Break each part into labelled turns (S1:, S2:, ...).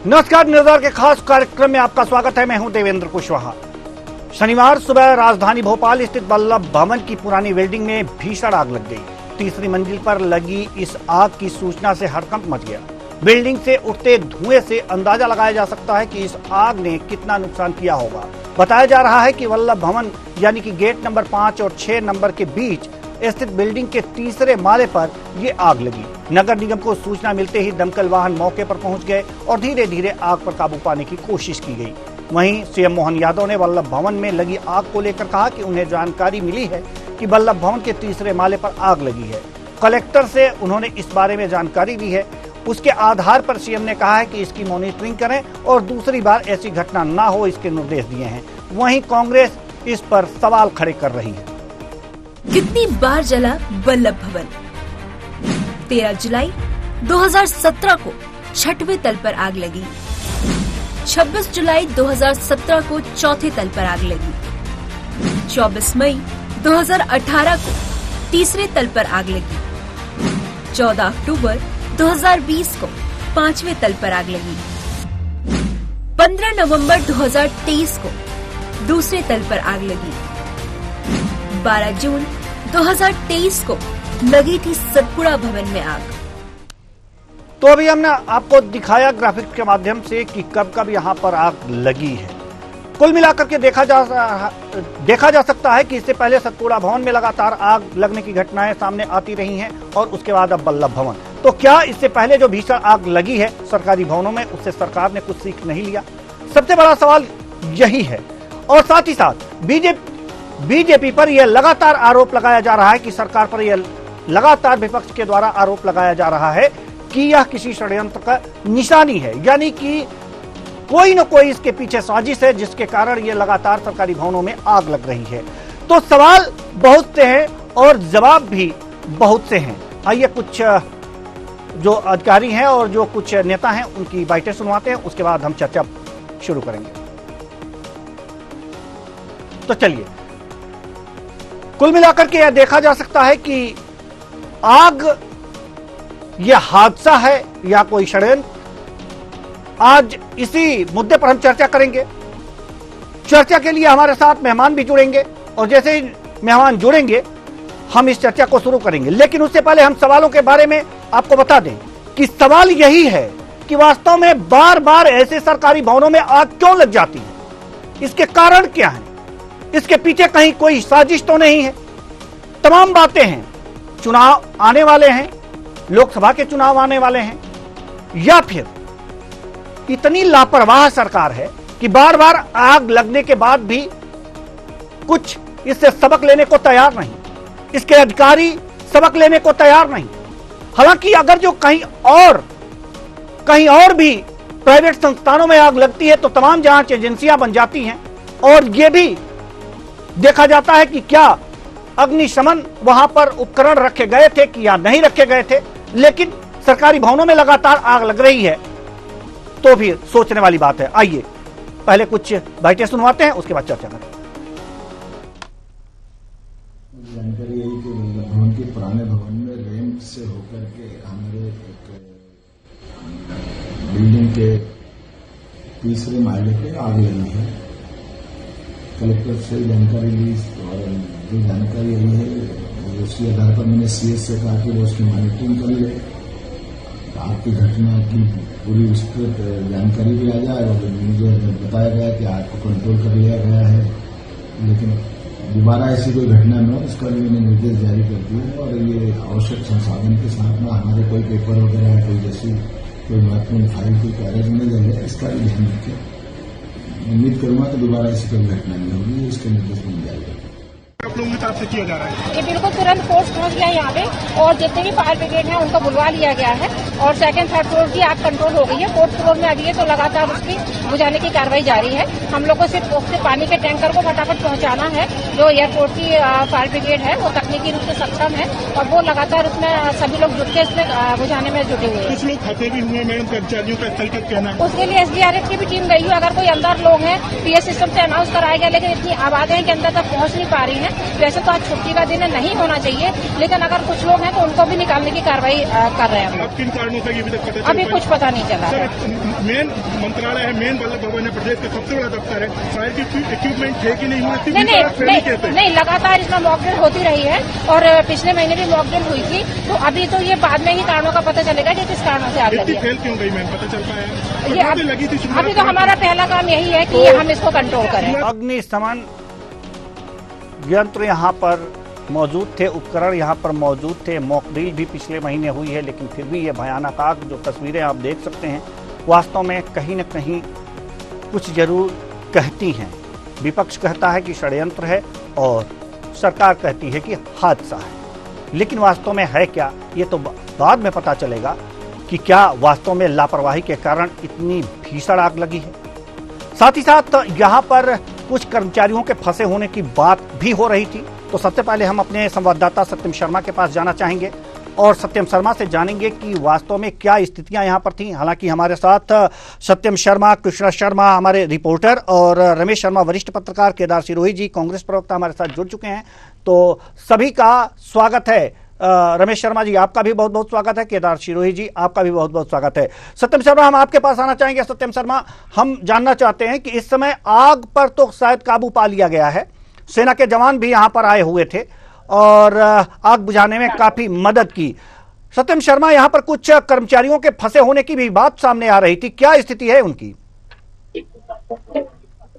S1: नमस्कार, न्यूज़ के खास कार्यक्रम में आपका स्वागत है। मैं हूं देवेंद्र कुशवाहा। शनिवार सुबह राजधानी भोपाल स्थित वल्लभ भवन की पुरानी बिल्डिंग में भीषण आग लग गई। तीसरी मंजिल पर लगी इस आग की सूचना से हड़कंप मच गया। बिल्डिंग से उठते धुएं से अंदाजा लगाया जा सकता है कि इस आग ने कितना नुकसान किया होगा। बताया जा रहा है कि वल्लभ भवन यानी कि गेट नंबर 5 और 6 नंबर के बीच स्थित बिल्डिंग के तीसरे माले पर ये आग लगी। नगर निगम को सूचना मिलते ही दमकल वाहन मौके पर पहुंच गए और धीरे धीरे आग पर काबू पाने की कोशिश की गई। वहीं सीएम मोहन यादव ने वल्लभ भवन में लगी आग को लेकर कहा कि उन्हें जानकारी मिली है कि वल्लभ भवन के तीसरे माले पर आग लगी है। कलेक्टर से उन्होंने इस बारे में जानकारी ली है। उसके आधार पर सीएम ने कहा है कि इसकी मॉनिटरिंग करें और दूसरी बार ऐसी घटना न हो, इसके निर्देश दिए हैं। वहीं कांग्रेस इस पर सवाल खड़े कर रही है।
S2: कितनी बार जला वल्लभ भवन? 13 जुलाई 2017 को 6वें तल पर आग लगी। 26 जुलाई 2017 को 4थे तल पर आग लगी। 24 मई 2018 को तीसरे तल पर आग लगी। 14 अक्टूबर 2020 को 5वें तल पर आग लगी। 15 नवंबर 2023 को दूसरे तल पर आग लगी। 12 जून 2023 को लगी थी सतपुड़ा भवन में आग।
S1: तो अभी हमने आपको दिखाया ग्राफिक के माध्यम से कि कब कब यहाँ पर आग लगी है। कुल मिलाकर के देखा जा सकता है कि इससे पहले सतपुड़ा भवन में लगातार आग लगने की घटनाएं सामने आती रही हैं और उसके बाद अब वल्लभ भवन। तो क्या इससे पहले जो भीषण आग लगी है सरकारी भवनों में, उससे सरकार ने कुछ सीख नहीं लिया? सबसे बड़ा सवाल यही है। और साथ ही साथ बीजेपी पर यह लगातार आरोप लगाया जा रहा है कि सरकार पर यह लगातार विपक्ष के द्वारा आरोप लगाया जा रहा है कि यह किसी षड्यंत्र का निशानी है, यानी कि कोई न कोई इसके पीछे साजिश है जिसके कारण यह लगातार सरकारी भवनों में आग लग रही है। तो सवाल बहुत से हैं और जवाब भी बहुत से हैं। आइए कुछ जो अधिकारी हैं और जो कुछ नेता हैं उनकी बातें सुनवाते हैं, उसके बाद हम चर्चा शुरू करेंगे। तो चलिए, कुल मिलाकर के यह देखा जा सकता है कि आग यह हादसा है या कोई षड्यंत्र। आज इसी मुद्दे पर हम चर्चा करेंगे। चर्चा के लिए हमारे साथ मेहमान भी जुड़ेंगे और जैसे ही मेहमान जुड़ेंगे हम इस चर्चा को शुरू करेंगे। लेकिन उससे पहले हम सवालों के बारे में आपको बता दें कि सवाल यही है कि वास्तव में बार बार ऐसे सरकारी भवनों में आग क्यों लग जाती है? इसके कारण क्या है? इसके पीछे कहीं कोई साजिश तो नहीं है? तमाम बातें हैं। चुनाव आने वाले हैं, लोकसभा के चुनाव आने वाले हैं, या फिर इतनी लापरवाह सरकार है कि बार बार आग लगने के बाद भी कुछ इससे सबक लेने को तैयार नहीं, इसके अधिकारी सबक लेने को तैयार नहीं। हालांकि अगर जो कहीं और भी प्राइवेट संस्थानों में आग लगती है तो तमाम जांच एजेंसियां बन जाती हैं और यह भी देखा जाता है कि क्या अग्निशमन वहां पर उपकरण रखे गए थे कि या नहीं रखे गए थे। लेकिन सरकारी भवनों में लगातार आग लग रही है तो भी सोचने वाली बात है। आइए पहले कुछ बातें सुनवाते हैं, उसके बाद चर्चा करें।
S3: जानकारी यही कि भवन के पुराने भवन में रैंप से होकर के हमारे एक बिल्डिंग के तीसरे माले पे आग लगी है। कलेक्टर से जानकारी ली और जो जानकारी आई है उसके आधार पर मैंने सीएस से कहा कि वो उसकी मॉनिटरिंग कर ले, आग की घटना की पूरी विस्तृत जानकारी भी आ जाए। और मुझे बताया गया कि आग को कंट्रोल कर लिया गया है, लेकिन दोबारा ऐसी कोई घटना न हो इसका भी मैंने निर्देश जारी कर दिए। और ये आवश्यक संसाधन के साथ में हमारे कोई पेपर वगैरह कोई जैसी कोई महत्वपूर्ण फाइल कोई कागज न जले, इसका भी ध्यान रखें। उम्मीद करूंगा कि दोबारा ऐसी कोई घटना नहीं होगी, इसके निर्देश मिल जाएगा।
S4: आप लोगों की तरफ से किया जा रहा है?
S5: ये बिल्कुल तुरंत फोर्स पहुंच गया यहाँ पे और जितने भी फायर ब्रिगेड हैं उनको बुलवा लिया गया है और सेकंड थर्ड फ्लोर की आग कंट्रोल हो गई है। फोर्थ फ्लोर में अभी है तो लगातार उसकी बुझाने की कार्रवाई जारी है। हम लोग को सिर्फ उससे पानी के टैंकर को फटाफट पहुंचाना है। जो एयरपोर्ट की फायर ब्रिगेड है वो तकनीकी रूप से सक्षम है और वो लगातार उसमें सभी लोग जुट के इसमें बुझाने में जुटे हुए हैं।
S4: कुछ लोग फंसे भी हुए मैडम, कर्मचारियों का स्थल का कहना है
S5: उसके लिए एसडीआरएफ की भी टीम गई है। अगर कोई अंदर लोग हैं पीएस सिस्टम से अनाउंस कराया गया, लेकिन इतनी आबादी के अंदर तक पहुंच नहीं पा रही है। वैसे तो छुट्टी का दिन नहीं होना चाहिए, लेकिन अगर कुछ लोग हैं तो उनको भी निकालने की कार्रवाई कर रहे हैं हम लोग।
S4: किन कारणों हो सके अभी तक पता
S5: अभी कुछ पता नहीं चला है।
S4: सर, मेन मंत्रालय है, मेन वल्लभ भवन है, प्रदेश का सबसे बड़ा दफ्तर है, फायर की इक्विपमेंट थे कि नहीं हुए?
S5: नहीं, लगातार इसमें मॉकड्रिल होती रही है और पिछले महीने भी मॉकड्रिल हुई थी। तो अभी तो ये बाद में ही कारणों का पता चलेगा कि किस कारणों से आग लगी है।
S4: फेल क्यों गई मैम, पता चल पाया?
S5: ये
S4: लगी थी
S5: अभी तो हमारा पहला काम यही है कि हम इसको कंट्रोल करें।
S1: अग्निशमन यंत्र यहाँ पर मौजूद थे, उपकरण यहाँ पर मौजूद थे, मॉकड्रिल भी पिछले महीने हुई है, लेकिन फिर भी ये भयानक आग, जो तस्वीरें आप देख सकते हैं, वास्तव में कहीं न कहीं कुछ जरूर कहती हैं। विपक्ष कहता है कि षड्यंत्र है और सरकार कहती है कि हादसा है, लेकिन वास्तव में है क्या, ये तो बाद में पता चलेगा कि क्या वास्तव में लापरवाही के कारण इतनी भीषण आग लगी है। साथ ही साथ यहाँ पर कुछ कर्मचारियों के फंसे होने की बात भी हो रही थी। तो सबसे पहले हम अपने संवाददाता सत्यम शर्मा के पास जाना चाहेंगे और सत्यम शर्मा से जानेंगे कि वास्तव में क्या स्थितियां यहाँ पर थी। हालांकि हमारे साथ सत्यम शर्मा, कृष्णा शर्मा हमारे रिपोर्टर और रमेश शर्मा वरिष्ठ पत्रकार, केदार सिरोही जी कांग्रेस प्रवक्ता हमारे साथ जुड़ चुके हैं। तो सभी का स्वागत है। रमेश शर्मा जी आपका भी बहुत बहुत स्वागत है, केदार सिरोही जी आपका भी बहुत बहुत स्वागत है। सत्यम शर्मा हम आपके पास आना चाहेंगे। सत्यम शर्मा, हम जानना चाहते हैं कि इस समय आग पर तो शायद काबू पा लिया गया है, सेना के जवान भी यहां पर आए हुए थे और आग बुझाने में काफी मदद की। सत्यम शर्मा, यहां पर कुछ कर्मचारियों के फंसे होने की भी बात सामने आ रही थी, क्या स्थिति है उनकी?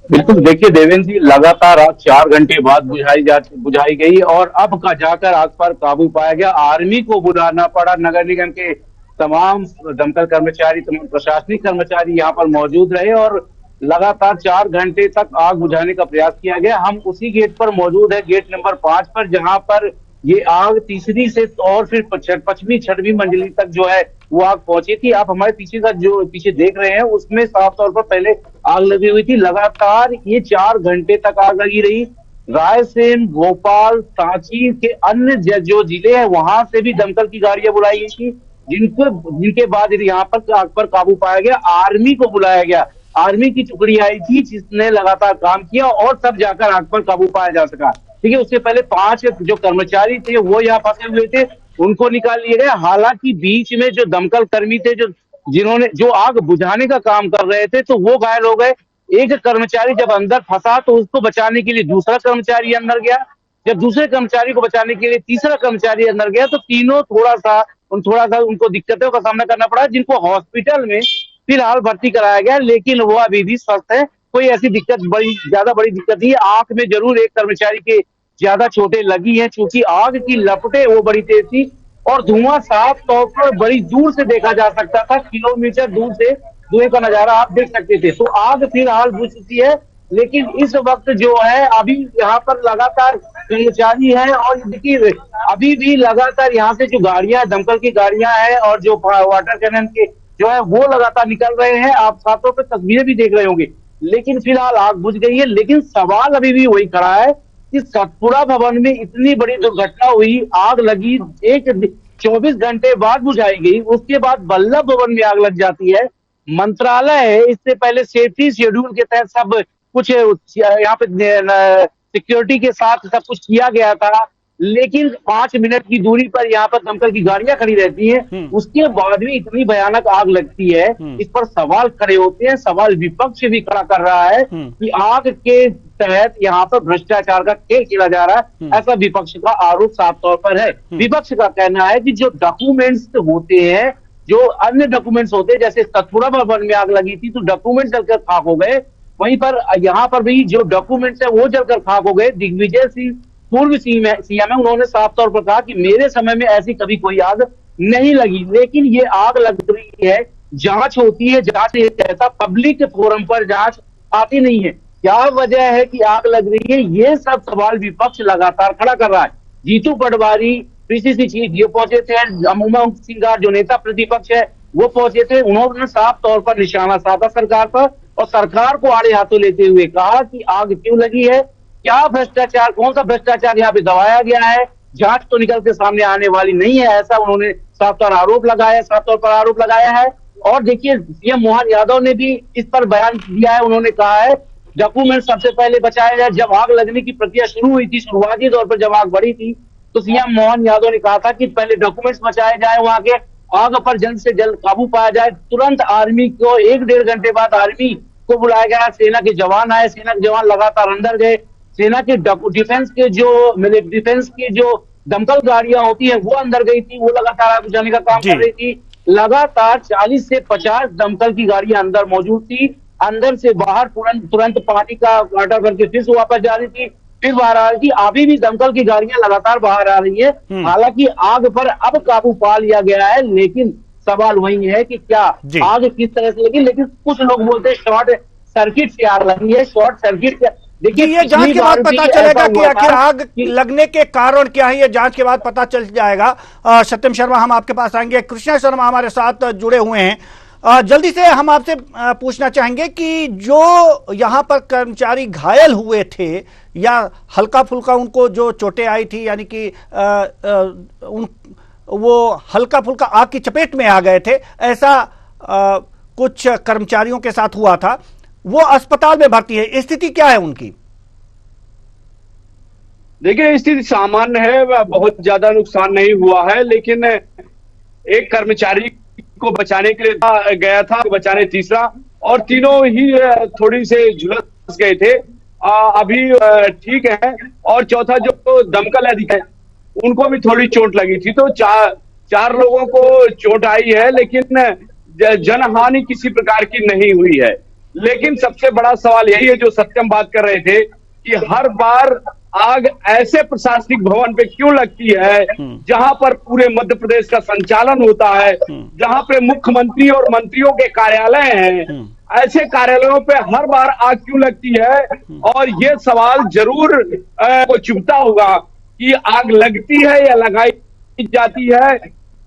S6: बिल्कुल, देखिए देवेंद्र जी, लगातार आग 4 घंटे बाद बुझाई गई और अब का जाकर आग पर काबू पाया गया। आर्मी को बुलाना पड़ा, नगर निगम के तमाम दमकल कर्मचारी, तमाम प्रशासनिक कर्मचारी यहाँ पर मौजूद रहे और लगातार 4 घंटे तक आग बुझाने का प्रयास किया गया। हम उसी गेट पर मौजूद है, गेट नंबर 5 पर, जहां पर ये आग तीसरी से और फिर 5वीं 6वीं मंजिली तक जो है वो आग पहुंची थी। आप हमारे पीछे का जो पीछे देख रहे हैं उसमें साफ तौर पर पहले आग लगी हुई थी। लगातार ये 4 घंटे तक आग लगी रही। रायसेन, भोपाल, सांची के अन्य जो जिले हैं वहां से भी दमकल की गाड़ियां बुलाई गई थी, जिनके बाद यहाँ पर आग पर काबू पाया गया। आर्मी को बुलाया गया, आर्मी की टुकड़ी आई थी जिसने लगातार काम किया और तब जाकर आग पर काबू पाया जा सका। ठीक है, उससे पहले 5 जो कर्मचारी थे वो यहाँ फंसे हुए थे, उनको निकाल लिए गए। हालांकि बीच में जो दमकल कर्मी थे जो आग बुझाने का काम कर रहे थे, तो वो घायल हो गए। एक कर्मचारी जब अंदर फंसा तो उसको बचाने के लिए दूसरा कर्मचारी अंदर गया, जब दूसरे कर्मचारी को बचाने के लिए तीसरा कर्मचारी अंदर गया, तो तीनों थोड़ा सा उनको दिक्कतों का सामना करना पड़ा, जिनको हॉस्पिटल में फिलहाल भर्ती कराया गया, लेकिन वो अभी भी स्वस्थ है। कोई ऐसी ज्यादा बड़ी दिक्कत नहीं है। आंख में जरूर एक कर्मचारी के ज्यादा चोटें लगी हैं, क्योंकि आग की लपटें वो बड़ी तेज थी और धुआं साफ तौर पर बड़ी दूर से देखा जा सकता था। किलोमीटर दूर से धुएं का नजारा आप देख सकते थे। तो आग फिलहाल बुझ चुकी है, लेकिन इस वक्त जो है अभी यहाँ पर लगातार कर्मचारी है और देखिए अभी भी लगातार यहाँ से जो गाड़ियां, दमकल की गाड़ियां हैं और जो वाटर कैनन के जो है वो लगातार निकल रहे हैं। आप साफ तौर पर तस्वीरें भी देख रहे होंगे, लेकिन फिलहाल आग बुझ गई है। लेकिन सवाल अभी भी वही खड़ा है कि सतपुड़ा भवन में इतनी बड़ी दुर्घटना हुई, आग लगी, 24 घंटे बाद बुझाई गई, उसके बाद वल्लभ भवन में आग लग जाती है। मंत्रालय है, इससे पहले सेफ्टी शेड्यूल के तहत सब कुछ यहाँ पे सिक्योरिटी के साथ सब कुछ किया गया था, लेकिन 5 मिनट की दूरी पर यहाँ पर दमकल की गाड़ियां खड़ी रहती हैं, उसके बाद भी इतनी भयानक आग लगती है। इस पर सवाल खड़े होते हैं। सवाल विपक्ष भी खड़ा कर रहा है कि आग के तहत यहाँ पर भ्रष्टाचार का खेल खेला जा रहा है, ऐसा विपक्ष का आरोप साफ तौर पर है। विपक्ष का कहना है कि जो डॉक्यूमेंट्स होते हैं, जो अन्य डॉक्यूमेंट्स होते हैं, जैसे सतपुड़ा भवन में आग लगी थी तो डॉक्यूमेंट्स जलकर खाक हो गए, वहीं पर यहाँ पर भी जो डॉक्यूमेंट्स है वो जलकर खाक हो गए। दिग्विजय सिंह पूर्व सीएम है, उन्होंने साफ तौर पर कहा कि मेरे समय में ऐसी कभी कोई आग नहीं लगी, लेकिन ये आग लग रही है, जांच होती है, जांच ये कहता पब्लिक फोरम पर जांच आती नहीं है। क्या वजह है कि आग लग रही है, ये सब सवाल विपक्ष लगातार खड़ा कर रहा है। जीतू पटवारी पीसीसी चीफ ये पहुंचे थे, उमंग सिंगार जो नेता प्रतिपक्ष है वो पहुंचे थे, उन्होंने साफ तौर पर निशाना साधा सरकार पर और सरकार को आड़े हाथों लेते हुए कहा कि आग क्यों लगी है, क्या भ्रष्टाचार, कौन सा भ्रष्टाचार यहाँ पे दबाया गया है, जांच तो निकल के सामने आने वाली नहीं है, ऐसा उन्होंने साफ तौर पर आरोप लगाया है। और देखिए सीएम मोहन यादव ने भी इस पर बयान दिया है, उन्होंने कहा है डॉक्यूमेंट सबसे पहले बचाया जाए। जब आग लगने की प्रक्रिया शुरू हुई थी, शुरुआती तौर पर जब आग बढ़ी थी, तो सीएम मोहन यादव ने कहा था कि पहले डॉक्यूमेंट्स बचाए जाए वहां के, आग पर जल्द से जल्द काबू पाया जाए। तुरंत आर्मी को 1-1.5 घंटे बाद आर्मी को बुलाया गया, सेना के जवान आए, सेना के जवान लगातार अंदर गए। सेना के डिफेंस की जो दमकल गाड़ियां होती हैं वो अंदर गई थी, वो लगातार आग बुझाने का काम कर रही थी। लगातार 40 से 50 दमकल की गाड़ियां अंदर मौजूद थी। अंदर से बाहर तुरंत पानी का वाटर करके फिर से वापस जा रही थी, फिर बाहर आ रही थी। अभी भी दमकल की गाड़ियां लगातार बाहर आ रही है। हालांकि आग पर अब काबू पा लिया गया है, लेकिन सवाल वही है कि क्या आग किस तरह से लगी। लेकिन कुछ लोग बोलते हैं शॉर्ट सर्किट से आग लगी है, शॉर्ट सर्किट से। देखिए,
S1: ये जांच के बाद पता चलेगा कि आखिर आग लगने के कारण क्या है, ये जांच के बाद पता चल जाएगा। सत्यम शर्मा, हम आपके पास आएंगे। कृष्णा शर्मा हमारे साथ जुड़े हुए हैं। जल्दी से हम आपसे पूछना चाहेंगे कि जो यहां पर कर्मचारी घायल हुए थे या हल्का फुल्का उनको जो चोटें आई थी, यानी कि वो हल्का फुल्का आग की चपेट में आ गए थे, ऐसा कुछ कर्मचारियों के साथ हुआ था, वो अस्पताल में भर्ती है। स्थिति क्या है उनकी?
S7: देखिए, स्थिति सामान्य है, बहुत ज्यादा नुकसान नहीं हुआ है, लेकिन एक कर्मचारी को बचाने के लिए गया था, बचाने तीसरा, और तीनों ही थोड़ी से झुलस गए थे, अभी ठीक है। और चौथा जो दमकल अधिकारी उनको भी थोड़ी चोट लगी थी। तो चार लोगों को चोट आई है, लेकिन जनहानि किसी प्रकार की नहीं हुई है। लेकिन सबसे बड़ा सवाल यही है जो सत्यम बात कर रहे थे कि हर बार आग ऐसे प्रशासनिक भवन पे क्यों लगती है जहां पर पूरे मध्य प्रदेश का संचालन होता है, जहां पे मुख्यमंत्री और मंत्रियों के कार्यालय हैं, ऐसे कार्यालयों पे हर बार आग क्यों लगती है। और ये सवाल जरूर को चुभता होगा कि आग लगती है या लगाई जाती है,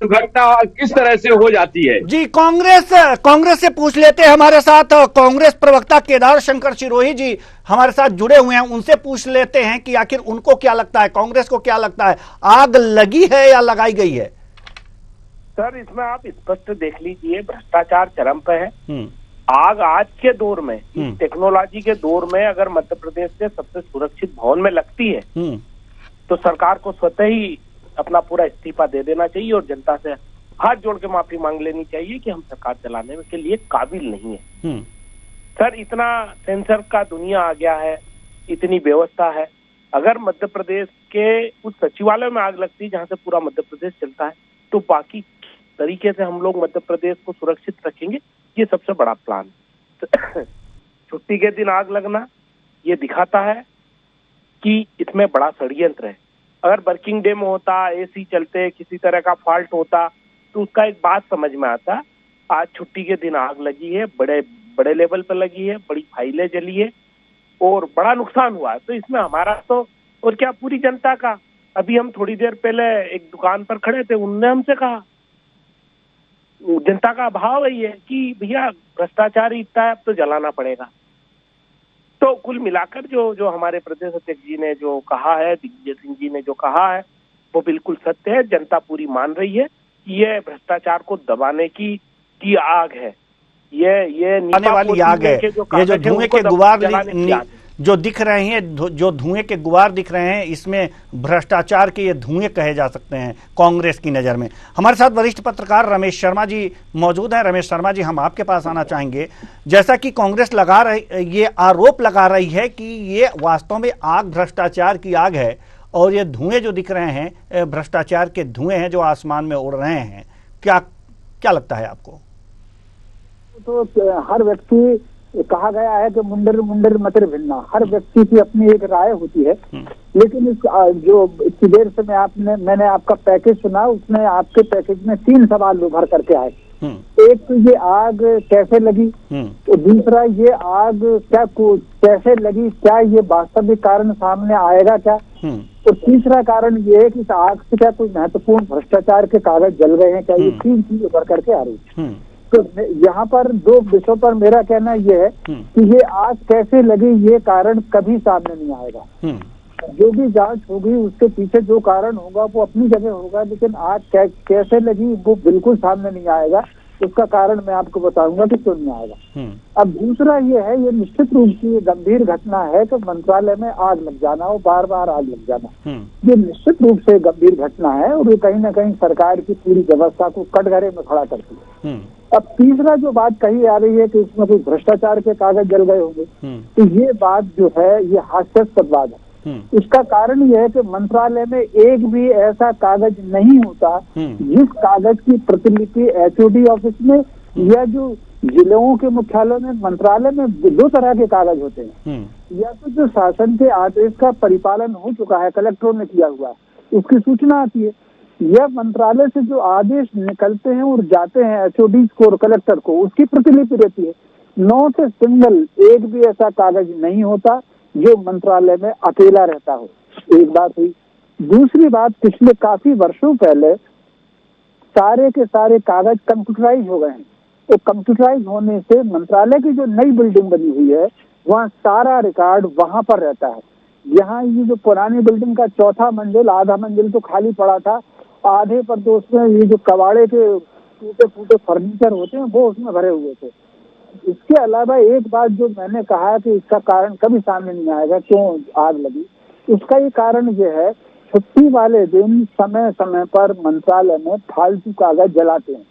S7: दुर्घटना किस तरह से हो जाती है।
S1: जी, कांग्रेस से पूछ लेते हैं। हमारे साथ कांग्रेस प्रवक्ता केदार शंकर सिरोही जी हमारे साथ जुड़े हुए हैं, उनसे पूछ लेते हैं कि आखिर उनको क्या लगता है, कांग्रेस को क्या लगता है, आग लगी है या लगाई गई है?
S8: सर, इसमें आप स्पष्ट देख लीजिए, भ्रष्टाचार चरम पे है। आग आज के दौर में, इस टेक्नोलॉजी के दौर में, अगर मध्य प्रदेश से सबसे सुरक्षित भवन में लगती है तो सरकार को स्वतः ही अपना पूरा इस्तीफा दे देना चाहिए और जनता से हाथ जोड़ के माफी मांग लेनी चाहिए कि हम सरकार चलाने के लिए काबिल नहीं है। सर, इतना सेंसर का दुनिया आ गया है, इतनी व्यवस्था है। अगर मध्य प्रदेश के उस सचिवालय में आग लगती है जहां से पूरा मध्य प्रदेश चलता है, तो बाकी तरीके से हम लोग मध्य प्रदेश को सुरक्षित रखेंगे, ये सबसे बड़ा प्लान। छुट्टी के दिन आग लगना ये दिखाता है कि इसमें बड़ा षड्यंत्र है। अगर वर्किंग डे में होता, एसी चलते, किसी तरह का फॉल्ट होता, तो उसका एक बात समझ में आता। आज छुट्टी के दिन आग लगी है, बड़े लेवल पर लगी है, बड़ी फाइलें जली है और बड़ा नुकसान हुआ है। तो इसमें हमारा तो और क्या, पूरी जनता का। अभी हम थोड़ी देर पहले एक दुकान पर खड़े थे, उनने हमसे कहा, जनता का भाव यही है कि भैया भ्रष्टाचार इतना है, अब तो जलाना पड़ेगा। तो कुल मिलाकर जो हमारे प्रदेश अध्यक्ष जी ने जो कहा है, दिग्विजय सिंह जी ने जो कहा है, वो बिल्कुल सत्य है। जनता पूरी मान रही है कि ये भ्रष्टाचार को दबाने की आग है, ये
S1: आने वाली आग है। ये जो धुएं के गुबार जो दिख रहे हैं, जो धुएं के गुबार दिख रहे हैं, इसमें भ्रष्टाचार के ये धुएं कहे जा सकते हैं कांग्रेस की नजर में। हमारे साथ वरिष्ठ पत्रकार रमेश शर्मा जी मौजूद हैं। रमेश शर्मा जी, हम आपके पास आना चाहेंगे। जैसा कि कांग्रेस ये आरोप लगा रही है कि ये वास्तव में आग भ्रष्टाचार की आग है और ये धुएं जो दिख रहे हैं भ्रष्टाचार के धुएं हैं जो आसमान में उड़ रहे हैं, क्या लगता है आपको?
S9: तो हर व्यक्ति, कहा गया है कि मुंडर मुंडर मतर भिन्ना, हर व्यक्ति की अपनी एक राय होती है। लेकिन जो इतनी देर से मैंने आपका पैकेज सुना, उसमें आपके पैकेज में 3 सवाल उभर करके आए। एक तो ये आग कैसे लगी, तो दूसरा ये आग कैसे लगी, क्या ये वास्तविक कारण सामने आएगा क्या, तो तीसरा कारण ये है कि इस आग से क्या कोई महत्वपूर्ण भ्रष्टाचार के कागज जल गए हैं क्या। ये 3 चीज उभर करके आ रही है। तो यहाँ पर 2 विषयों पर मेरा कहना यह है कि ये आग कैसे लगी, ये कारण कभी सामने नहीं आएगा। जो भी जांच होगी उसके पीछे जो कारण होगा वो अपनी जगह होगा, लेकिन आग कैसे लगी वो बिल्कुल सामने नहीं आएगा। उसका कारण मैं आपको बताऊंगा कि क्यों नहीं आएगा। अब दूसरा ये है, ये निश्चित रूप से ये गंभीर घटना है कि मंत्रालय में आग लग जाना और बार बार आग लग जाना, ये निश्चित रूप से गंभीर घटना है और ये कहीं ना कहीं सरकार की पूरी व्यवस्था को कटघरे में खड़ा करती है। अब तीसरा जो बात कही आ रही है कि इसमें कोई भ्रष्टाचार के कागज जल गए होंगे, तो ये बात जो है ये हास्यास्पद बात है। इसका कारण यह है कि मंत्रालय में एक भी ऐसा कागज नहीं होता जिस कागज की प्रतिलिपि एचओडी ऑफिस में या जो जिलों के मुख्यालयों में, मंत्रालय में दो तरह के कागज होते हैं। या तो जो शासन के आदेश का परिपालन हो चुका है, कलेक्टरों ने किया हुआ, उसकी सूचना आती है, या मंत्रालय से जो आदेश निकलते हैं और जाते हैं एचओडी को और कलेक्टर को, उसकी प्रतिलिपि रहती है। नॉट ए सिंगल, एक भी ऐसा कागज नहीं होता जो मंत्रालय में अकेला रहता हो। एक बात हुई। दूसरी बात, पिछले काफी वर्षों पहले सारे के सारे कागज कंप्यूटराइज हो गए हैं। तो कंप्यूटराइज होने से मंत्रालय की जो नई बिल्डिंग बनी हुई है वहाँ सारा रिकॉर्ड वहां पर रहता है। यहाँ ये जो पुरानी बिल्डिंग का चौथा मंजिल, आधा मंजिल तो खाली पड़ा था, आधे पर तो उसमें ये जो कबाड़े के टूटे फूटे फर्नीचर होते हैं वो उसमें भरे हुए थे। इसके अलावा एक बात जो मैंने कहा कि इसका कारण कभी सामने नहीं आएगा क्यों आग लगी, उसका ये कारण ये है, छुट्टी वाले दिन समय समय पर मंत्रालय में फालतू कागज जलाते हैं।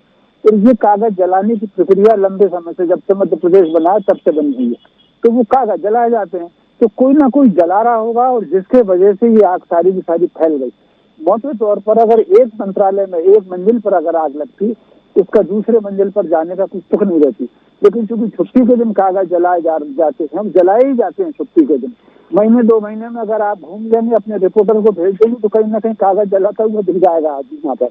S9: तो ये कागज जलाने की प्रक्रिया लंबे समय से, जब से मध्य प्रदेश बना है तब से बनी हुई है। तो वो कागज जलाए जाते हैं, तो कोई ना कोई जला रहा होगा और जिसके वजह से ये आग सारी की सारी फैल गई। मोटे तौर पर अगर एक मंत्रालय में एक मंजिल पर अगर आग लगती, उसका दूसरे मंजिल पर जाने का कुछ तुक नहीं रहती। लेकिन चूंकि छुट्टी के दिन कागज जलाए जाते हैं, हम जलाए ही जाते हैं छुट्टी के दिन। महीने 2 महीने में अगर आप घूम लेंगे, अपने रिपोर्टर को भेज देंगे, तो कहीं ना कहीं कागज जलाता हुआ दिख जाएगा आदमी वहाँ पर।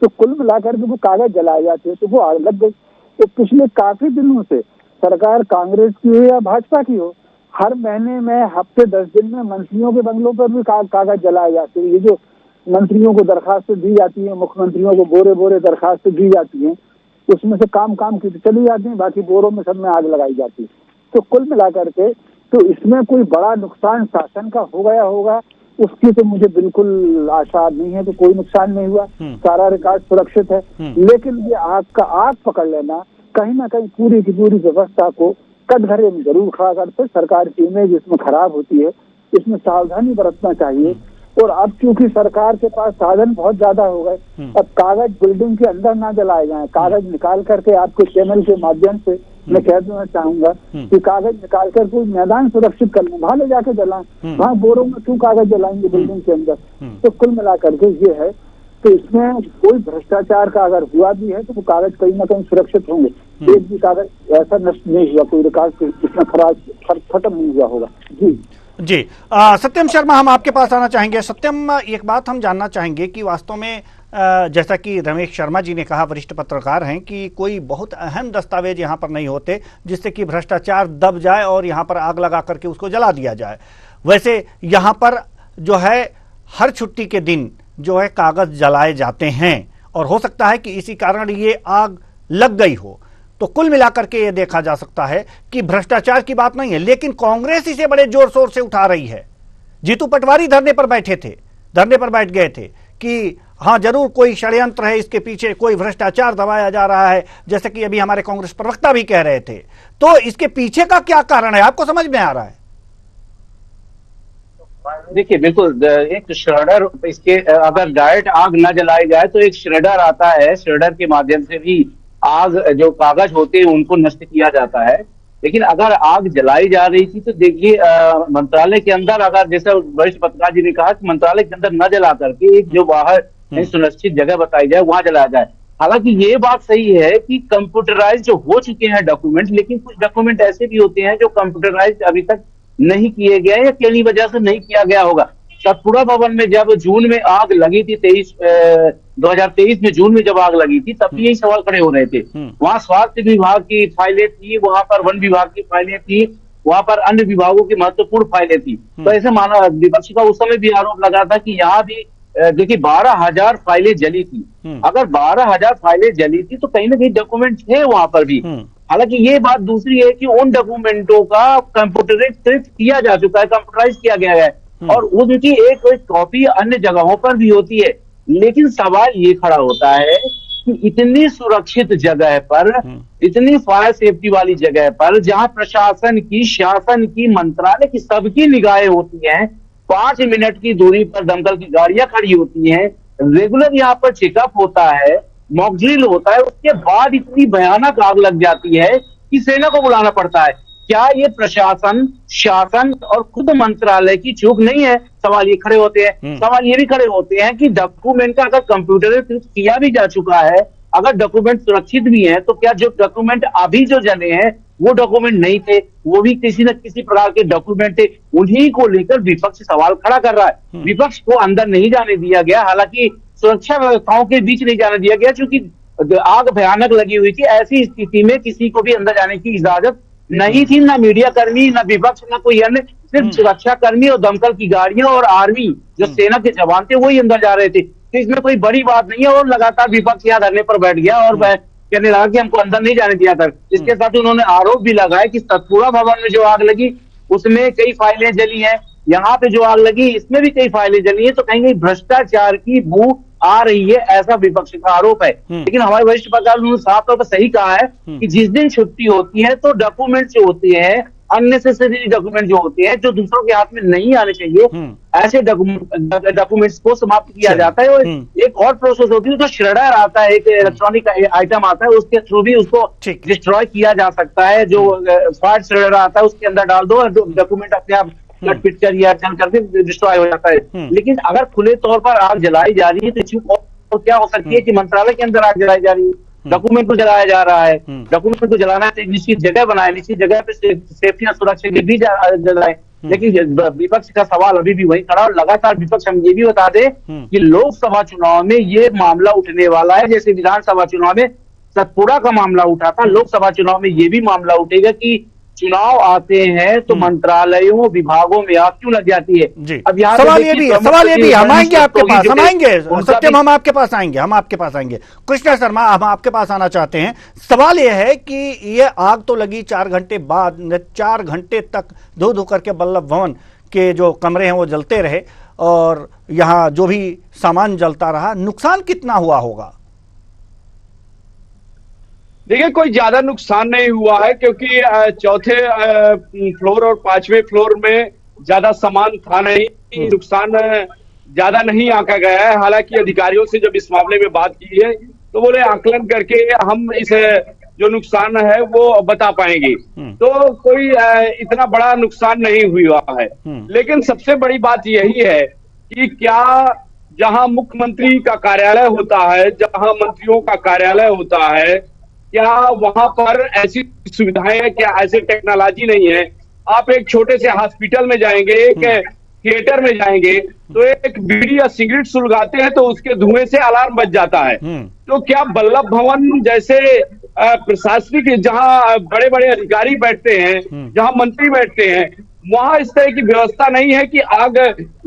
S9: तो कुल मिलाकर के वो कागज जलाए जाते हैं, तो वो आग लग गई। तो पिछले काफी दिनों से सरकार कांग्रेस की हो या भाजपा की हो, हर महीने में हफ्ते 10 दिन में मंत्रियों के बंगलों पर भी कागज जलाए जाते हैं। ये जो मंत्रियों को दरखास्तें दी जाती है, मुख्यमंत्रियों को बोरे बोरे दरखास्तें दी जाती हैं, उसमें से काम की तो चली जाती है, बाकी बोरों में सब में आग लगाई जाती है। तो कुल मिलाकर के तो इसमें कोई बड़ा नुकसान शासन का हो गया होगा, उसकी तो मुझे बिल्कुल आशा नहीं है। तो कोई नुकसान नहीं हुआ, सारा रिकॉर्ड सुरक्षित है। लेकिन ये आग पकड़ लेना कहीं ना कहीं पूरी की पूरी व्यवस्था को कटघरे में जरूर खड़ा करते। सरकार की इमेज इसमें खराब होती है, इसमें सावधानी बरतना चाहिए। और अब चूंकि सरकार के पास साधन बहुत ज्यादा हो गए, अब कागज बिल्डिंग के अंदर ना जलाए जाएं, कागज निकाल करके आपके चैनल के माध्यम से मैं कह देना चाहूंगा कि कागज निकाल कर कोई मैदान सुरक्षित कर लें, वहां ले जाके जलाएं। वहाँ बोरों में क्यों कागज जलाएंगे बिल्डिंग के अंदर? तो कुल मिला करके ये है कि इसमें कोई भ्रष्टाचार का अगर हुआ भी है तो वो कागज कहीं ना कहीं सुरक्षित होंगे। एक भी कागज ऐसा नष्ट नहीं हुआ, कोई रिकॉर्ड इतना खत्म नहीं हुआ होगा।
S1: जी सत्यम शर्मा, हम आपके पास आना चाहेंगे। सत्यम, एक बात हम जानना चाहेंगे कि वास्तव में जैसा कि रमेश शर्मा जी ने कहा, वरिष्ठ पत्रकार हैं, कि कोई बहुत अहम दस्तावेज यहाँ पर नहीं होते जिससे कि भ्रष्टाचार दब जाए और यहाँ पर आग लगा करके उसको जला दिया जाए। वैसे यहाँ पर जो है हर छुट्टी के दिन जो है कागज जलाए जाते हैं और हो सकता है कि इसी कारण ये आग लग गई हो। तो कुल मिलाकर के ये देखा जा सकता है कि भ्रष्टाचार की बात नहीं है, लेकिन कांग्रेस इसे बड़े जोर शोर से उठा रही है। जीतू पटवारी धरने पर बैठ गए थे कि हाँ जरूर कोई षड्यंत्र है, इसके पीछे कोई भ्रष्टाचार दबाया जा रहा है, जैसे कि अभी हमारे कांग्रेस प्रवक्ता भी कह रहे थे। तो इसके पीछे का क्या कारण है, आपको समझ में आ रहा है?
S6: देखिए, बिल्कुल एक श्रेडर, इसके अगर डायरेक्ट आग न जलाई जाए तो एक श्रेडर आता है, श्रेडर के माध्यम से भी आग, जो कागज होते हैं उनको नष्ट किया जाता है। लेकिन अगर आग जलाई जा रही थी तो देखिए मंत्रालय के अंदर, अगर जैसे वरिष्ठ पत्रकार जी ने कहा कि मंत्रालय के अंदर न जला करके एक जो बाहर सुनिश्चित जगह बताई जाए वहां जलाया जाए। हालांकि ये बात सही है कि कंप्यूटराइज जो हो चुके हैं डॉक्यूमेंट, लेकिन कुछ डॉक्यूमेंट ऐसे भी होते हैं जो कंप्यूटराइज अभी तक नहीं किए गए या किन्हीं वजह से नहीं किया गया होगा। सतपुड़ा भवन में जब जून में आग लगी थी, 2023 में जून में जब आग लगी थी, तब भी यही सवाल खड़े हो रहे थे। वहां स्वास्थ्य विभाग की फाइलें थी, वहां पर वन विभाग की फाइलें थी, वहां पर अन्य विभागों की महत्वपूर्ण फाइलें थी। तो ऐसे माना, विपक्ष का उस समय भी आरोप लगा था कि यहाँ भी देखिए 12,000 फाइलें जली थी। अगर 12,000 फाइलें जली थी तो कहीं ना कहीं डॉक्यूमेंट थे वहां पर भी। हालांकि ये बात दूसरी है कि उन डॉक्यूमेंटों का कंप्यूटराइज किया जा चुका है, कंप्यूटराइज किया गया है और उनकी एक कॉपी अन्य जगहों पर भी होती है। लेकिन सवाल ये खड़ा होता है कि इतनी सुरक्षित जगह पर, इतनी फायर सेफ्टी वाली जगह पर, जहां प्रशासन की, शासन की, मंत्रालय की, सबकी निगाहें होती हैं, 5 मिनट की दूरी पर दमकल की गाड़ियां खड़ी होती हैं, रेगुलर यहाँ पर चेकअप होता है, मॉक ड्रिल होता है, उसके बाद इतनी भयानक आग लग जाती है कि सेना को बुलाना पड़ता है। क्या ये प्रशासन, शासन और खुद मंत्रालय की चूक नहीं है? सवाल ये खड़े होते हैं। सवाल ये भी खड़े होते हैं कि डॉक्यूमेंट का अगर कंप्यूटरीकृत किया भी जा चुका है, अगर डॉक्यूमेंट सुरक्षित भी है, तो क्या जो डॉक्यूमेंट अभी जो जले हैं वो डॉक्यूमेंट नहीं थे? वो भी किसी न किसी प्रकार के डॉक्यूमेंट थे। उन्हीं को लेकर विपक्ष सवाल खड़ा कर रहा है। विपक्ष को अंदर नहीं जाने दिया गया, हालांकि सुरक्षा व्यवस्थाओं के बीच नहीं जाने दिया गया, क्योंकि आग भयानक लगी हुई थी। ऐसी स्थिति में किसी को भी अंदर जाने की इजाजत नहीं थी, ना मीडिया कर्मी, ना विपक्ष, ना कोई अन्य, सिर्फ सुरक्षा कर्मी और दमकल की गाड़ियां और आर्मी, जो सेना के जवान थे, वही अंदर जा रहे थे। तो इसमें कोई बड़ी बात नहीं है। और लगातार विपक्ष यहाँ धरने पर बैठ गया और कहने लगा कि हमको अंदर नहीं जाने दिया था। इसके साथ उन्होंने आरोप भी लगाया कि सतपुड़ा भवन में जो आग लगी उसमें कई फाइलें जली हैं, यहाँ पे जो आग लगी इसमें भी कई फाइलें जली है। तो कहीं भ्रष्टाचार की बू आ रही है, ऐसा विपक्ष का आरोप है। लेकिन हमारे वरिष्ठ पत्रकार उन्होंने साफ तौर पर सही कहा है कि जिस दिन छुट्टी होती है तो डॉक्यूमेंट जो होते हैं, अननेसेसरी डॉक्यूमेंट जो होते हैं, जो दूसरों के हाथ में नहीं आने चाहिए, ऐसे डॉक्यूमेंट्स को समाप्त किया जाता है। और एक और प्रोसेस होती है, तो श्रेडर आता है, एक इलेक्ट्रॉनिक आइटम आता है, उसके थ्रू भी उसको डिस्ट्रॉय किया जा सकता है। जो फायर श्रेडर आता है उसके अंदर डाल दो और डॉक्यूमेंट अपने आप पिक्चर या जल करके डिस्ट्रॉय हो जाता है। लेकिन अगर खुले तौर पर आग जलाई जा रही है तो चूक और क्या हो सकती है कि मंत्रालय के अंदर आग जलाई जा रही है, डॉक्यूमेंट को जलाया जा रहा है। डॉक्यूमेंट को जलाना है तो एक निश्चित जगह बनाए, निश्चित जगह पे सेफ्टी और सुरक्षा के भी जलाए। लेकिन विपक्ष का सवाल अभी भी वही खड़ा। और लगातार विपक्ष, हम ये भी बता दें कि लोकसभा चुनाव में ये मामला उठने वाला है, जैसे विधानसभा चुनाव में सतपुड़ा का मामला उठा था, लोकसभा चुनाव में ये भी मामला उठेगा कि चुनाव आते हैं तो मंत्रालयों, विभागों में आग क्यों लग जाती है। अब यहाँ
S1: सवाल ये भी हम आएंगे आपके पास, हम आएंगे सत्यम, हम आपके पास आएंगे, हम आपके पास आएंगे। कृष्णा शर्मा, हम आपके पास आना चाहते हैं। सवाल ये है कि ये आग तो लगी 4 घंटे बाद, 4 घंटे तक धो धो करके बल्लभ भवन के जो कमरे हैं वो जलते रहे और यहाँ जो भी सामान जलता रहा। नुकसान कितना हुआ होगा?
S7: देखिए, कोई ज्यादा नुकसान नहीं हुआ है, क्योंकि चौथे फ्लोर और 5वें फ्लोर में ज्यादा सामान था नहीं, नुकसान ज्यादा नहीं आंका गया है। हालांकि अधिकारियों से जब इस मामले में बात की है तो बोले आकलन करके हम इस जो नुकसान है वो बता पाएंगे। तो कोई इतना बड़ा नुकसान नहीं हुआ है। लेकिन सबसे बड़ी बात यही है कि क्या जहां मुख्यमंत्री का कार्यालय होता है, जहां मंत्रियों का कार्यालय होता है, क्या वहां पर ऐसी सुविधाएं हैं, क्या ऐसी टेक्नोलॉजी नहीं है? आप एक छोटे से हॉस्पिटल में जाएंगे, एक थिएटर में जाएंगे, तो एक बीड़ी या सिगरेट सुलगाते हैं तो उसके धुएं से अलार्म बज जाता है। तो क्या बल्लभ भवन जैसे प्रशासनिक, जहां बड़े बड़े अधिकारी बैठते हैं, जहां मंत्री बैठते हैं, वहां इस तरह की व्यवस्था नहीं है कि आग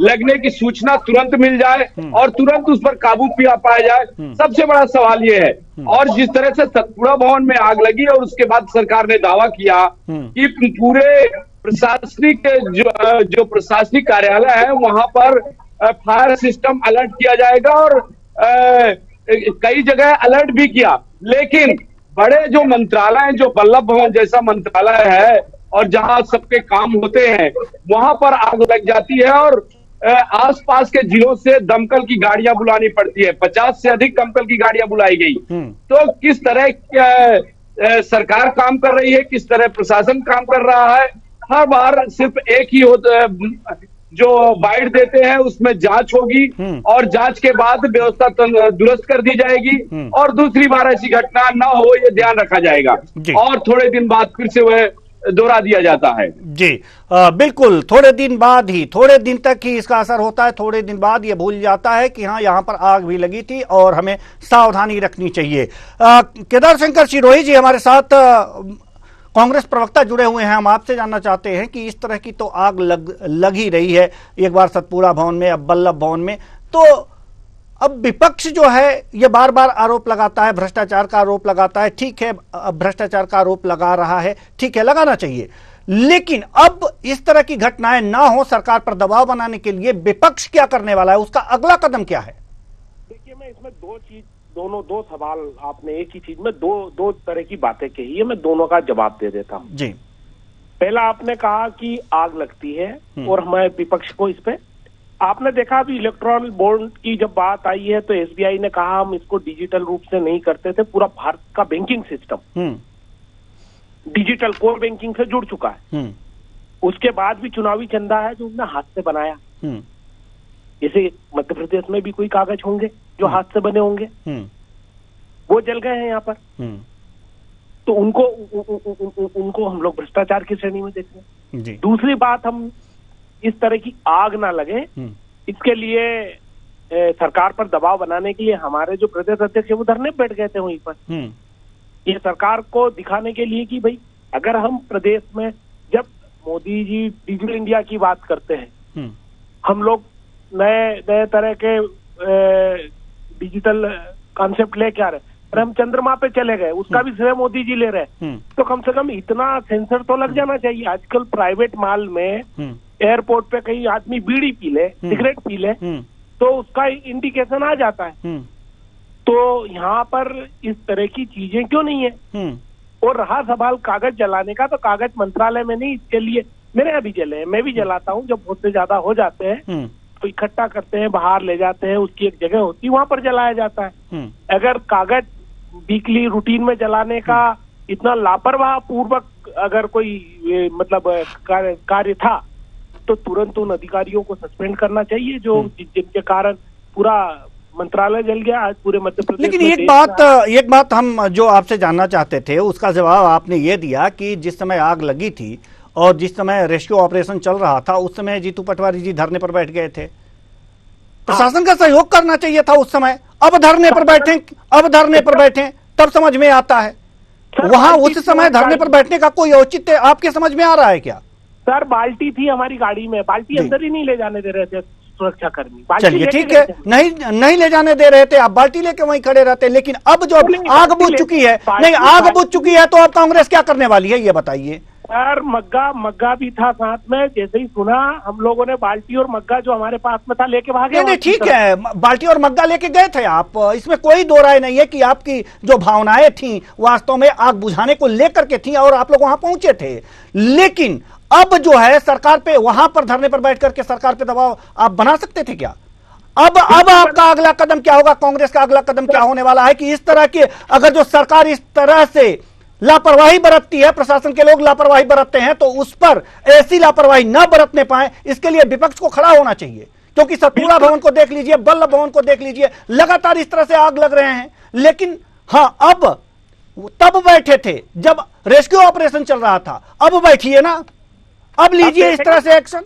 S7: लगने की सूचना तुरंत मिल जाए और तुरंत उस पर काबू पाया जाए? सबसे बड़ा सवाल ये है। और जिस तरह से सतपुड़ा भवन में आग लगी और उसके बाद सरकार ने दावा किया कि पूरे प्रशासनिक जो प्रशासनिक कार्यालय है वहां पर फायर सिस्टम अलर्ट किया जाएगा, और कई जगह अलर्ट भी किया। लेकिन बड़े जो मंत्रालय, जो बल्लभ भवन जैसा मंत्रालय है और जहां सबके काम होते हैं, वहां पर आग लग जाती है और आसपास के जिलों से दमकल की गाड़ियां बुलानी पड़ती है। 50 से अधिक दमकल की गाड़ियां बुलाई गई। तो किस तरह सरकार काम कर रही है, किस तरह प्रशासन काम कर रहा है? हर बार सिर्फ एक ही जो बाइट देते हैं उसमें जांच होगी और जांच के बाद व्यवस्था दुरुस्त कर दी जाएगी और दूसरी बार ऐसी घटना ना हो ये ध्यान रखा जाएगा और थोड़े दिन बाद फिर से वह दोहरा दिया जाता है।
S1: जी बिल्कुल, थोड़े दिन बाद ही, थोड़े दिन तक ही इसका असर होता है। थोड़े दिन बाद ये भूल जाता है कि हाँ यहाँ पर आग भी लगी थी और हमें सावधानी रखनी चाहिए। केदार शंकर सिरोही जी हमारे साथ कांग्रेस प्रवक्ता जुड़े हुए हैं। हम आपसे जानना चाहते हैं कि इस तरह की तो आग लग ही रही है, एक बार सतपुड़ा भवन में, अब बल्लभ भवन में, तो अब विपक्ष जो है ये बार बार आरोप लगाता है, भ्रष्टाचार का आरोप लगाता है। ठीक है, भ्रष्टाचार का आरोप लगा रहा है, ठीक है, लगाना चाहिए, लेकिन अब इस तरह की घटनाएं ना हो, सरकार पर दबाव बनाने के लिए विपक्ष क्या करने वाला है, उसका अगला कदम क्या है?
S8: देखिए, मैं इसमें दोनों दो सवाल आपने एक ही चीज में दो तरह की बातें कही है, मैं दोनों का जवाब दे देता हूँ
S1: जी।
S8: पहला आपने कहा कि आग लगती है और हमारे विपक्ष को इस पे, आपने देखा अभी इलेक्ट्रॉनिक बॉन्ड की जब बात आई है तो एसबीआई ने कहा हम इसको डिजिटल रूप से नहीं करते थे, पूरा भारत का banking system digital core banking से जुड़ चुका है। उसके बाद भी चुनावी चंदा है जो उन्होंने हाथ से बनाया, जैसे मध्य प्रदेश में भी कोई कागज होंगे जो हाथ से बने होंगे, वो जल गए हैं यहाँ पर, तो उनको हम लोग भ्रष्टाचार की श्रेणी में देखते हैं। दूसरी बात, हम इस तरह की आग ना लगे इसके लिए सरकार पर दबाव बनाने के लिए हमारे जो प्रदेश अध्यक्ष है वो धरने बैठ गए थे वहीं पर, ये सरकार को दिखाने के लिए कि भाई अगर हम प्रदेश में, जब मोदी जी डिजिटल इंडिया की बात करते हैं, हम लोग नए तरह के डिजिटल कॉन्सेप्ट लेके आ रहे हैं, और हम चंद्रमा पे चले गए, उसका भी श्रेय मोदी जी ले रहे हैं, तो कम से कम इतना सेंसर तो लग जाना चाहिए। आजकल प्राइवेट माल में एयरपोर्ट पे कहीं आदमी बीड़ी पी ले, सिगरेट पी ले, तो उसका इंडिकेशन आ जाता है। तो यहाँ पर इस तरह की चीजें क्यों नहीं है? और रहा सवाल कागज जलाने का, तो कागज मंत्रालय में नहीं, इसके लिए मेरे यहाँ भी जले हैं, मैं भी जलाता हूँ, जब बहुत से ज्यादा हो जाते हैं तो इकट्ठा करते हैं, बाहर ले जाते हैं, उसकी एक जगह होती है वहां पर जलाया जाता है। अगर कागज वीकली रूटीन में जलाने का इतना लापरवाह पूर्वक अगर कोई मतलब कार्य था तो तुरंत उन अधिकारियों को सस्पेंड करना चाहिए जो जिनके कारण पूरा मंत्रालय जल गया आज पूरे मध्य प्रदेश।
S1: लेकिन एक बात हम जो आपसे जानना चाहते थे उसका जवाब आपने ये दिया कि जिस समय आग लगी थी और जिस समय रेस्क्यू ऑपरेशन चल रहा था उस समय जीतू पटवारी जी धरने पर बैठ गए थे, प्रशासन का सहयोग करना चाहिए था उस समय। अब धरने पर बैठे तब समझ में आता है, वहां उस समय धरने पर बैठने का कोई औचित्य आपके समझ में आ रहा है क्या?
S8: सर बाल्टी थी हमारी गाड़ी में, बाल्टी अंदर ही नहीं ले जाने दे रहे थे सुरक्षा कर्मी।
S1: चलिए ठीक है, नहीं ले जाने दे रहे थे, आप बाल्टी लेके वहीं खड़े रहते, लेकिन अब जो आग बुझ चुकी है, नहीं आग बुझ चुकी है तो अब कांग्रेस क्या करने वाली है ये बताइए।
S8: सर मग्गा भी था साथ में, जैसे ही सुना हम लोगों ने बाल्टी और मग्गा जो हमारे पास में था लेके भागे।
S1: नहीं ठीक है, बाल्टी और मग्गा लेके गए थे आप, इसमें कोई दो राय नहीं है कि आपकी जो भावनाएं थी वास्तव में आग बुझाने को लेकर के थी और आप लोग वहां पहुंचे थे। लेकिन अब जो है सरकार पे, वहां पर धरने पर बैठ करके सरकार पे दबाव आप बना सकते थे क्या? अब आपका अगला कदम क्या होगा? कांग्रेस का अगला कदम क्या होने वाला है कि इस तरह के, अगर जो सरकार इस तरह से लापरवाही बरतती है, प्रशासन के लोग लापरवाही बरतते हैं, तो उस पर ऐसी लापरवाही न बरतने पाए, इसके लिए विपक्ष को खड़ा होना चाहिए। क्योंकि सतपुड़ा भवन को देख लीजिए, बल्लभ भवन को देख लीजिए, लगातार इस तरह से आग लग रहे हैं। लेकिन हाँ, अब तब बैठे थे जब रेस्क्यू ऑपरेशन चल रहा था, अब बैठिए ना, अब लीजिए इस तरह से एक्शन।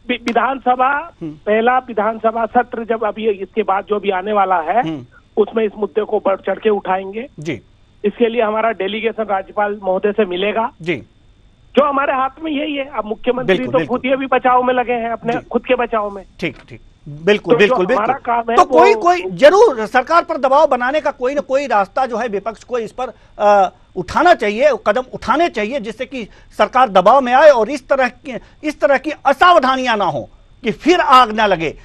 S8: विधानसभा पहला विधानसभा सत्र जब अभी इसके बाद जो भी आने वाला है उसमें इस मुद्दे को बढ़ चढ़ के उठाएंगे जी। इसके लिए हमारा डेलीगेशन राज्यपाल महोदय से मिलेगा जी, जो हमारे हाथ में यही है। अब मुख्यमंत्री तो खुद ये भी बचाव में लगे हैं, अपने खुद के बचाव में। ठीक,
S1: बिल्कुल बिल्कुल बिल्कुल। तो कोई जरूर सरकार पर दबाव बनाने का कोई ना कोई रास्ता जो है विपक्ष को इस पर उठाना चाहिए, कदम उठाने चाहिए, जिससे कि सरकार दबाव में आए और इस तरह की असावधानियां ना हो कि फिर आग ना लगे।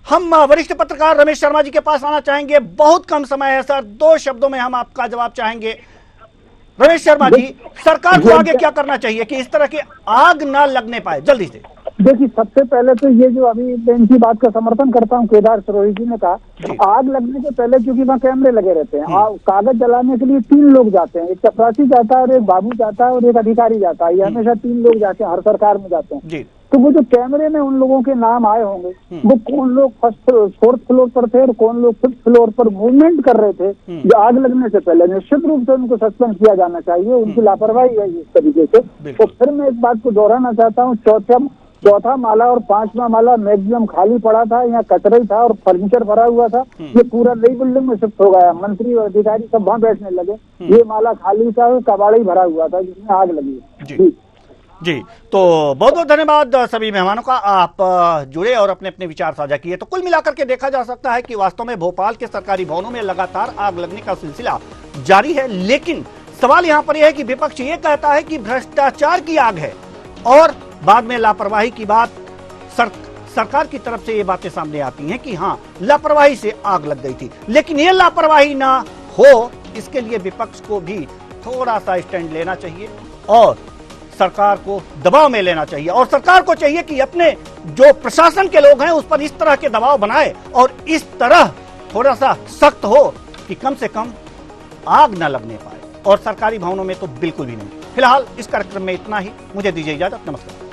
S1: हम वरिष्ठ पत्रकार रमेश शर्मा जी के पास आना चाहेंगे, बहुत कम समय है सर, 2 शब्दों में हम आपका जवाब चाहेंगे। रमेश शर्मा जी, सरकार को आगे क्या करना चाहिए कि इस तरह की आग ना लगने पाए? जल्दी से
S9: देखिए, सबसे पहले तो ये जो अभी मैं इनकी बात का समर्थन करता हूँ, केदार सरोही जी ने कहा, आग लगने से पहले क्योंकि वहाँ कैमरे लगे रहते हैं, कागज जलाने के लिए 3 लोग जाते हैं, एक चपरासी जाता है और एक बाबू जाता है और एक अधिकारी जाता है, ये हमेशा 3 लोग जाते हैं, हर सरकार में जाते हैं। तो वो जो कैमरे में उन लोगों के नाम आए होंगे, वो कौन लोग 4th फ्लोर पर थे और कौन लोग 5th फ्लोर पर मूवमेंट कर रहे थे जो आग लगने से पहले, निश्चित रूप से उनको सस्पेंड किया जाना चाहिए। उनकी लापरवाही है इस तरीके से। तो फिर मैं एक बात को दोहराना चाहता हूँ, चौथा माला और 5वां माला मैक्सिमम खाली पड़ा था, यहाँ कचरा ही था और फर्नीचर भरा हुआ था, ये पूरा नई बिल्डिंग में शिफ्ट हो गया, मंत्री और अधिकारी सब वहाँ बैठने लगे, ये माला खाली था, कबाड़ा ही भरा हुआ था जिसमें आग लगी
S1: जी। तो बहुत बहुत धन्यवाद सभी मेहमानों का, आप जुड़े और अपने अपने विचार साझा किए। तो कुल मिलाकर के देखा जा सकता है कि वास्तव में भोपाल के सरकारी भवनों में लगातार आग लगने का सिलसिला जारी है, लेकिन सवाल यहाँ पर यह है कि विपक्ष ये कहता है कि भ्रष्टाचार की आग है और बाद में लापरवाही की बात सरकार की तरफ से ये बातें सामने आती हैं कि हाँ, लापरवाही से आग लग गई थी, लेकिन ये लापरवाही ना हो इसके लिए विपक्ष को भी थोड़ा सा स्टैंड लेना चाहिए और सरकार को दबाव में लेना चाहिए। और सरकार को चाहिए कि अपने जो प्रशासन के लोग हैं उस पर इस तरह के दबाव बनाए और इस तरह थोड़ा सा सख्त हो कि कम से कम आग न लगने पाए, और सरकारी भवनों में तो बिल्कुल भी नहीं। फिलहाल इस कार्यक्रम में इतना ही, मुझे दीजिए इजाजत, नमस्कार।